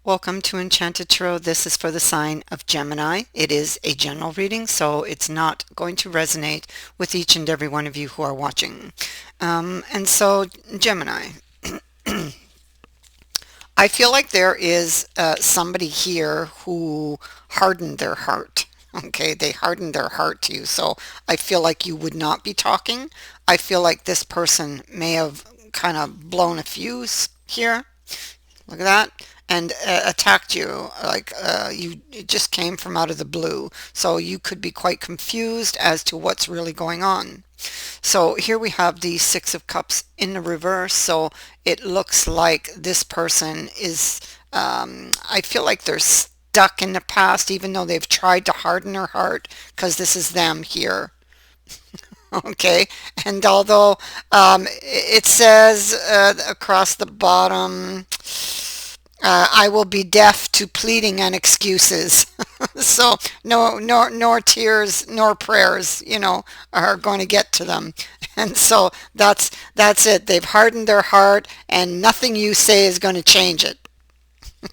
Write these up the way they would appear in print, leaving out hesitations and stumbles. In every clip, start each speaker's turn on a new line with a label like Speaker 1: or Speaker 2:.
Speaker 1: Welcome to Enchanted Tarot. This is for the sign of Gemini. It is a general reading, so it's not going to resonate with each and every one of you who are watching. Gemini, I feel like there is somebody here who hardened their heart. Okay, they hardened their heart to you. So I feel like you would not be talking. I feel like this person may have kind of blown a fuse here. Look at that. And attacked you like you it just came from out of the blue. So you could be quite confused as to what's really going on. So here we have the Six of Cups in the reverse. So it looks like this person is, I feel like they're stuck in the past, even though they've tried to harden their heart, because this is them here. Okay, and although it says across the bottom, I will be deaf to pleading and excuses. So no, nor tears nor prayers, are going to get to them. And so that's it. They've hardened their heart, and nothing you say is going to change it.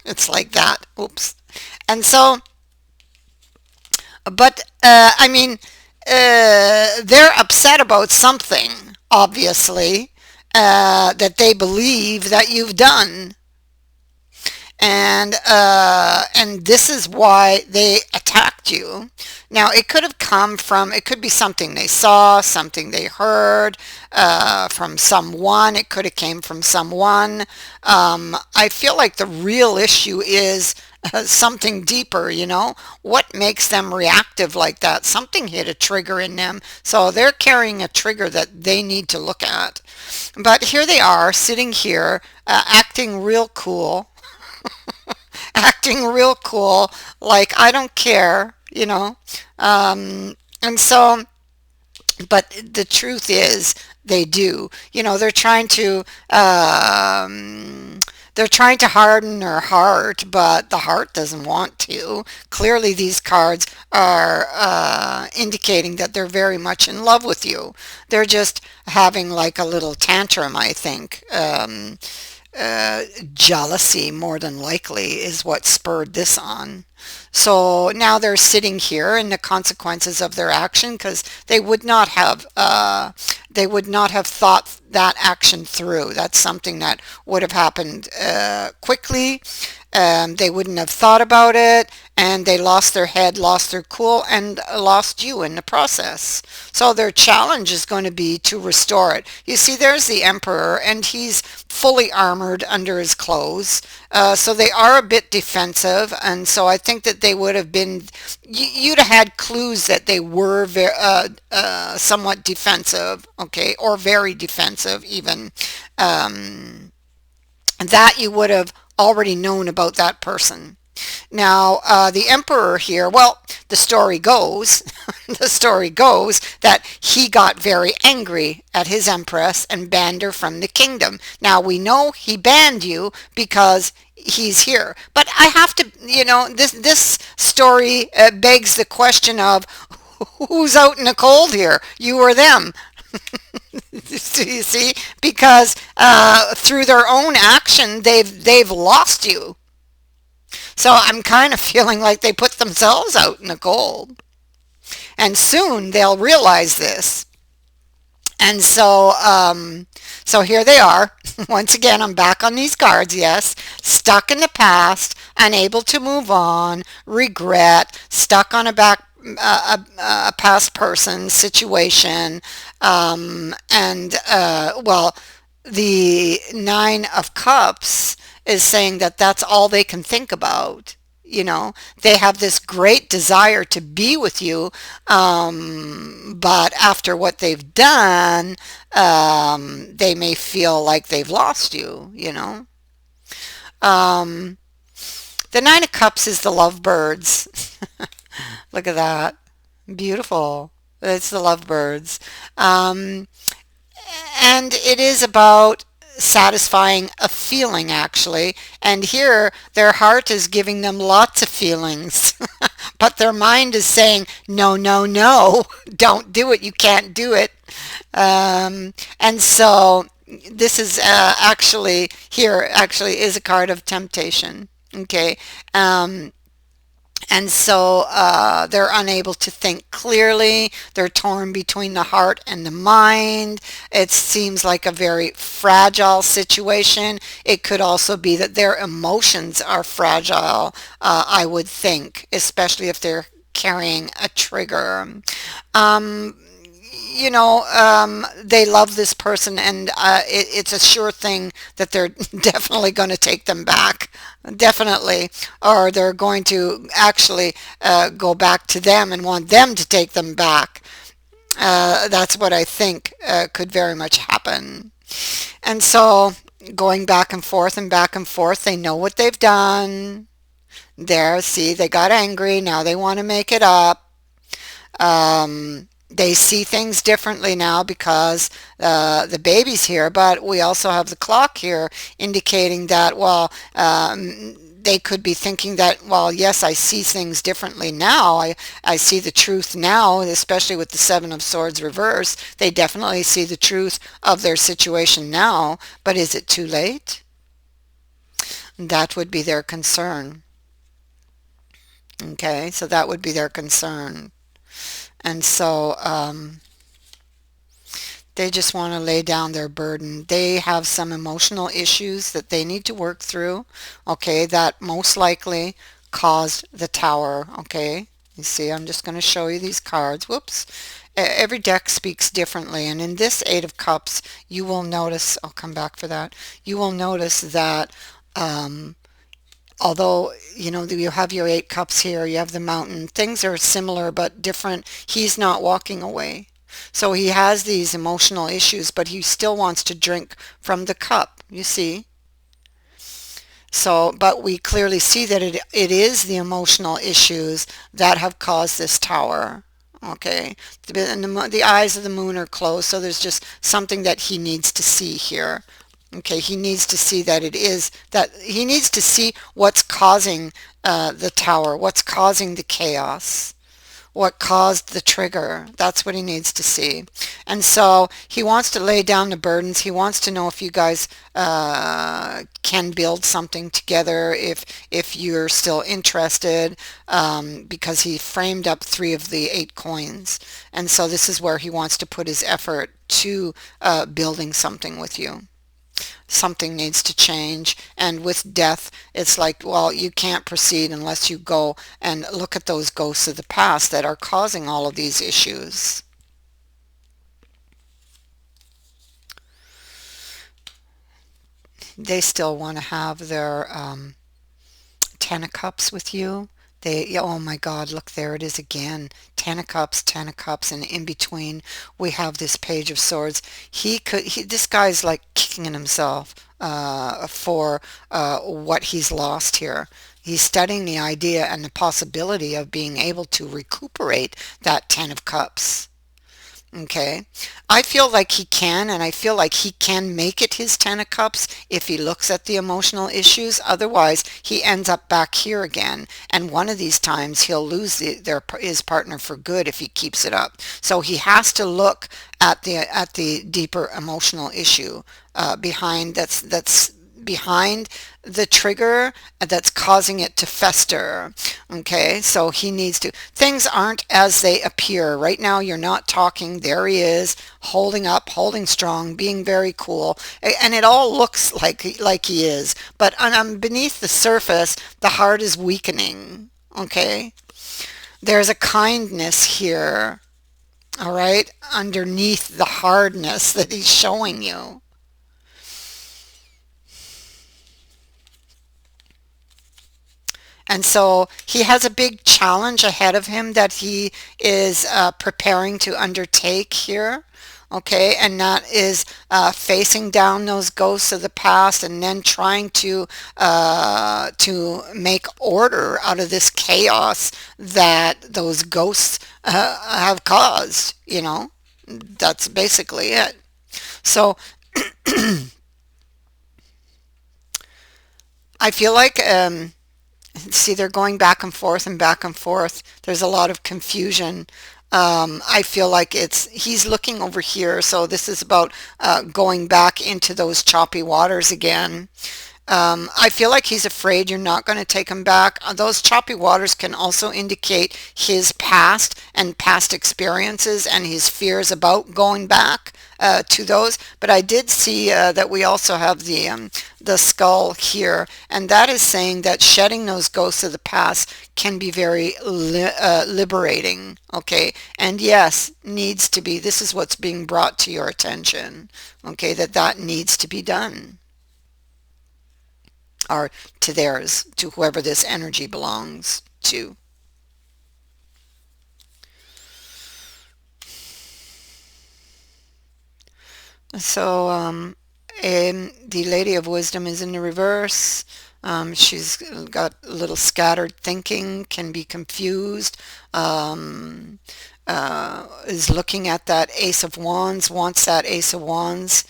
Speaker 1: It's like that. Oops. And so, but I mean, they're upset about something, obviously, that they believe that you've done. And this is why they attacked you. Now it could have come from, it could be something they saw, something they heard from someone. It could have came from someone. I feel like the real issue is something deeper. What makes them reactive like that? Something hit a trigger in them, so they're carrying a trigger that they need to look at. But here they are sitting here acting real cool, acting real cool, like I don't care. And so, but the truth is they do. They're trying to harden their heart, but the heart doesn't want to. Clearly, these cards are indicating that they're very much in love with you. They're just having like a little tantrum, I think. Jealousy, more than likely, is what spurred this on. So now they're sitting here in the consequences of their action, because they would not have thought that action through. That's something that would have happened quickly. They wouldn't have thought about it, and they lost their head, lost their cool, and lost you in the process. So their challenge is going to be to restore it. You see, there's the Emperor, and he's fully armored under his clothes. So they are a bit defensive, and so I think that they would have been, you'd have had clues that they were somewhat defensive, okay, or very defensive even. That you would have already known about that person. Now, the emperor here, well, the story goes, the story goes that he got very angry at his empress and banned her from the kingdom. Now, we know he banned you because he's here. But I have to, this story begs the question of who's out in the cold here, you or them? You see, because through their own action, they've lost you. So I'm kind of feeling like they put themselves out in the cold. And soon they'll realize this. And so here they are. Once again, I'm back on these cards, yes. Stuck in the past, unable to move on, regret, stuck on a past person situation. Well, the Nine of Cups is saying that that's all they can think about. They have this great desire to be with you, but after what they've done, they may feel like they've lost you. Um, the Nine of Cups is the lovebirds. Look at that. Beautiful. It's the lovebirds. And it is about satisfying a feeling, actually. And here their heart is giving them lots of feelings, but their mind is saying, no, no, no, don't do it, you can't do it. And so this is actually, here actually is a card of temptation. Okay. Um, and so they're unable to think clearly. They're torn between the heart and the mind. It seems like a very fragile situation. It could also be that their emotions are fragile, I would think, especially if they're carrying a trigger. Um, they love this person, and it's a sure thing that they're definitely going to take them back, definitely, or they're going to actually go back to them and want them to take them back. That's what I think could very much happen. And so, going back and forth and back and forth, they know what they've done. There, see, they got angry. Now they want to make it up. They see things differently now because the baby's here, but we also have the clock here indicating that, well, they could be thinking that, well, yes, I see things differently now. I see the truth now, especially with the Seven of Swords reverse. They definitely see the truth of their situation now, but is it too late? That would be their concern. Okay, so that would be their concern. And so, they just want to lay down their burden. They have some emotional issues that they need to work through, okay, that most likely caused the tower, okay? You see, I'm just going to show you these cards. Whoops. Every deck speaks differently, and in this Eight of Cups, you will notice, I'll come back for that, you will notice that um, although you have your Eight Cups here, you have the mountain, things are similar but different. He's not walking away, so he has these emotional issues, but he still wants to drink from the cup, you see. So but we clearly see that it is the emotional issues that have caused this tower. Okay, and the eyes of the moon are closed, so there's just something that he needs to see here. Okay, he needs to see that it is that he needs to see what's causing the tower, what's causing the chaos, what caused the trigger. That's what he needs to see. And so he wants to lay down the burdens. He wants to know if you guys can build something together, if you're still interested, because he framed up three of the eight coins. And so this is where he wants to put his effort to building something with you. Something needs to change. And with death, it's like, well, you can't proceed unless you go and look at those ghosts of the past that are causing all of these issues. They still want to have their Ten of Cups with you. Oh my God, look, there it is again. Ten of Cups, and in between we have this Page of Swords. This guy's like kicking in himself for what he's lost here. He's studying the idea and the possibility of being able to recuperate that Ten of Cups. Okay. I feel like he can, and I feel like he can make it his Ten of Cups if he looks at the emotional issues. Otherwise, he ends up back here again, and one of these times he'll lose his partner for good if he keeps it up. So he has to look at the deeper emotional issue that's behind the trigger that's causing it to fester. Okay, so he needs to. Things aren't as they appear. Right now, you're not talking. There he is, holding up, holding strong, being very cool, and it all looks like he is. But beneath the surface, the heart is weakening. Okay, there's a kindness here. All right, underneath the hardness that he's showing you. And so he has a big challenge ahead of him that he is preparing to undertake here. Okay, and that is facing down those ghosts of the past and then trying to make order out of this chaos that those ghosts have caused. That's basically it. So I feel like see, they're going back and forth and back and forth. There's a lot of confusion. I feel like he's looking over here, so this is about going back into those choppy waters again. I feel like he's afraid you're not going to take him back. Those choppy waters can also indicate his past and past experiences and his fears about going back to those. But I did see that we also have the skull here, and that is saying that shedding those ghosts of the past can be very liberating. Okay, and yes, needs to be. This is what's being brought to your attention. Okay, that needs to be done, or to theirs, to whoever this energy belongs to. So, and the Lady of Wisdom is in the reverse. She's got a little scattered thinking, can be confused, is looking at that Ace of Wands, wants that Ace of Wands,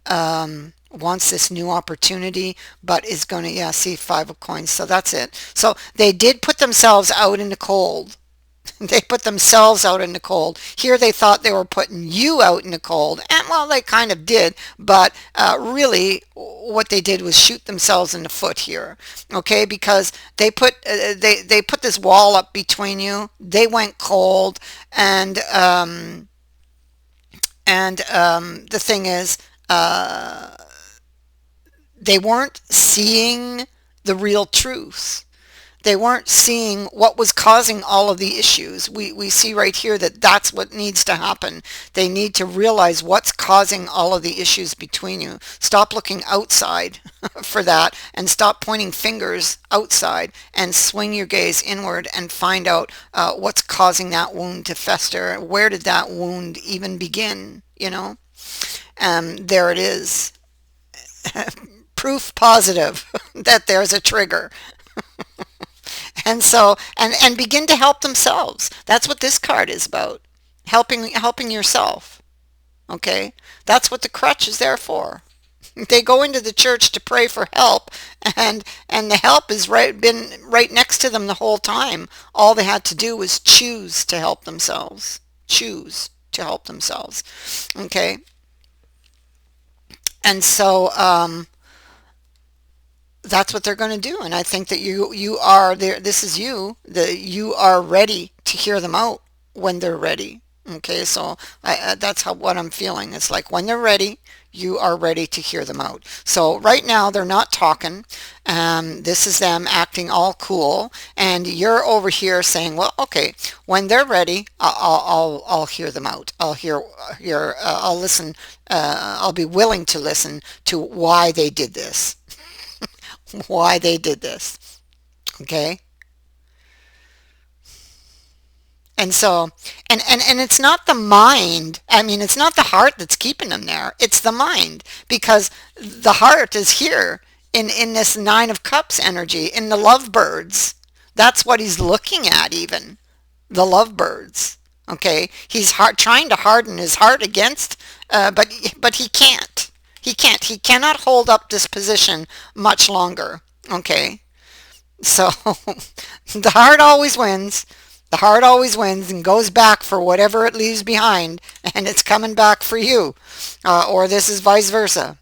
Speaker 1: wants this new opportunity, but is going to, yeah, see Five of Coins. So that's it. So they did put themselves out in the cold. They put themselves out in the cold. Here they thought they were putting you out in the cold. And well, they kind of did, but really what they did was shoot themselves in the foot here. Okay, because they put this wall up between you. They went cold, and the thing is, they weren't seeing the real truth. They weren't seeing what was causing all of the issues. We see right here that that's what needs to happen. They need to realize what's causing all of the issues between you. Stop looking outside for that, and stop pointing fingers outside, and swing your gaze inward and find out what's causing that wound to fester. Where did that wound even begin? There it is. Proof positive that there's a trigger. And so, and begin to help themselves. That's what this card is about. Helping yourself. Okay? That's what the crutch is there for. They go into the church to pray for help, and the help has been right next to them the whole time. All they had to do was choose to help themselves. Choose to help themselves. Okay? And so that's what they're going to do, and I think that you are there. This is you, that you are ready to hear them out when they're ready. Okay, so that's what I'm feeling. It's like when they're ready, you are ready to hear them out. So right now they're not talking. This is them acting all cool, and you're over here saying, well, okay, when they're ready, I'll hear them out. I'll listen. I'll be willing to listen to why they did this. Why they did this. Okay? And so, and it's not the mind. I mean, it's not the heart that's keeping them there. It's the mind, because the heart is here in this Nine of Cups energy, in the lovebirds. That's what he's looking at, even the lovebirds. Okay, he's trying to harden his heart against, but he can't. He can't. He cannot hold up this position much longer. Okay, so the heart always wins. The heart always wins and goes back for whatever it leaves behind, and it's coming back for you. Or this is vice versa.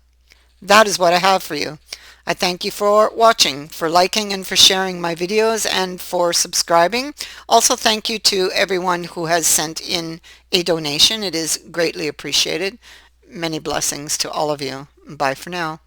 Speaker 1: That is what I have for you. I thank you for watching, for liking, and for sharing my videos, and for subscribing. Also, thank you to everyone who has sent in a donation. It is greatly appreciated. Many blessings to all of you. Bye for now.